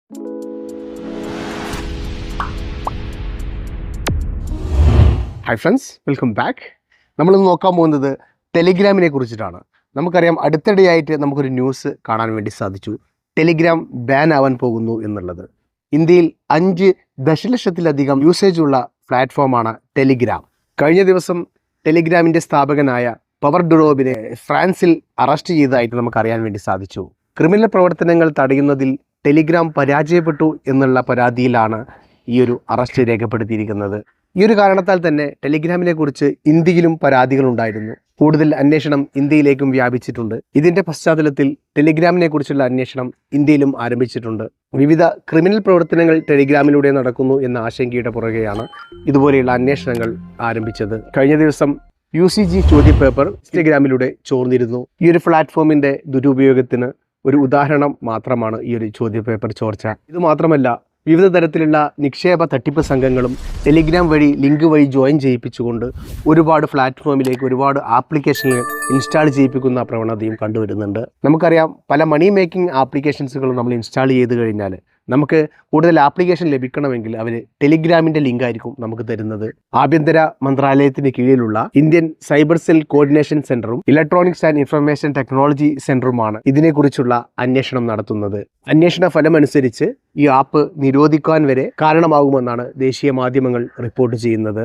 Hi friends, welcome back. നമ്മളിന്ന് നോക്കാൻ പോകുന്നത് ടെലിഗ്രാമിനെ കുറിച്ചിട്ടാണ്. നമുക്കറിയാം, അടുത്തിടെയായിട്ട് നമുക്കൊരു ന്യൂസ് കാണാൻ വേണ്ടി സാധിച്ചു. ടെലിഗ്രാം ബാൻ ആവാൻ പോകുന്നു എന്നുള്ളത്. ഇന്ത്യയിൽ 5 ദശലക്ഷത്തിലധികം യൂസേജ് ഉള്ള പ്ലാറ്റ്ഫോമാണ് ടെലിഗ്രാം. കഴിഞ്ഞ ദിവസം ടെലിഗ്രാമിൻ്റെ സ്ഥാപകനായ പവർ ഡുറോബിനെ ഫ്രാൻസിൽ അറസ്റ്റ് ചെയ്തതായിട്ട് നമുക്കറിയാൻ വേണ്ടി സാധിച്ചു. ക്രിമിനൽ പ്രവർത്തനങ്ങൾ തടയുന്നതിൽ ടെലിഗ്രാം പരാജയപ്പെട്ടു എന്നുള്ള പരാതിയിലാണ് ഈ ഒരു അറസ്റ്റ് രേഖപ്പെടുത്തിയിരിക്കുന്നത്. ഈ ഒരു കാരണത്താൽ തന്നെ ടെലിഗ്രാമിനെ കുറിച്ച് ഇന്ത്യയിലും പരാതികളുണ്ടായിരുന്നു. കൂടുതൽ അന്വേഷണം ഇന്ത്യയിലേക്കും വ്യാപിച്ചിട്ടുണ്ട്. ഇതിൻ്റെ പശ്ചാത്തലത്തിൽ ടെലിഗ്രാമിനെ കുറിച്ചുള്ള അന്വേഷണം ഇന്ത്യയിലും ആരംഭിച്ചിട്ടുണ്ട്. വിവിധ ക്രിമിനൽ പ്രവർത്തനങ്ങൾ ടെലിഗ്രാമിലൂടെ നടക്കുന്നു എന്ന ആശങ്കയുടെ പുറകെയാണ് ഇതുപോലെയുള്ള അന്വേഷണങ്ങൾ ആരംഭിച്ചത്. കഴിഞ്ഞ ദിവസം UCG ചോദ്യപേപ്പർ ഇൻസ്റ്റഗ്രാമിലൂടെ ചോർന്നിരുന്നു. ഈ ഒരു പ്ലാറ്റ്ഫോമിൻ്റെ ദുരുപയോഗത്തിന് ഒരു ഉദാഹരണം മാത്രമാണ് ഈ ഒരു ചോദ്യപേപ്പർ ചോർച്ച. ഇതുമാത്രമല്ല, വിവിധ തരത്തിലുള്ള നിക്ഷേപ തട്ടിപ്പ് സംഘങ്ങളും ടെലിഗ്രാം വഴി ലിങ്ക് വഴി ജോയിൻ ചെയ്യിപ്പിച്ചുകൊണ്ട് ഒരുപാട് പ്ലാറ്റ്ഫോമിലേക്ക് ഒരുപാട് ആപ്ലിക്കേഷനുകൾ ഇൻസ്റ്റാൾ ചെയ്യിപ്പിക്കുന്ന പ്രവണതയും കണ്ടുവരുന്നുണ്ട്. നമുക്കറിയാം, പല മണി മേക്കിംഗ് ആപ്ലിക്കേഷൻസുകളും നമ്മൾ ഇൻസ്റ്റാൾ ചെയ്ത് കഴിഞ്ഞാൽ നമുക്ക് കൂടുതൽ ആപ്ലിക്കേഷൻ ലഭിക്കണമെങ്കിൽ അവർ ടെലിഗ്രാമിൻ്റെ ലിങ്ക് ആയിരിക്കും നമുക്ക് തരുന്നത്. ആഭ്യന്തര മന്ത്രാലയത്തിന് കീഴിലുള്ള ഇന്ത്യൻ സൈബർ സെൽ കോർഡിനേഷൻ സെന്ററും ഇലക്ട്രോണിക്സ് ആൻഡ് ഇൻഫർമേഷൻ ടെക്നോളജി സെന്ററുമാണ് ഇതിനെക്കുറിച്ചുള്ള അന്വേഷണം നടത്തുന്നത്. അന്വേഷണ ഫലമനുസരിച്ച് ഈ ആപ്പ് നിരോധിക്കാൻ വരെ കാരണമാകുമെന്നാണ് ദേശീയ മാധ്യമങ്ങൾ റിപ്പോർട്ട് ചെയ്യുന്നത്.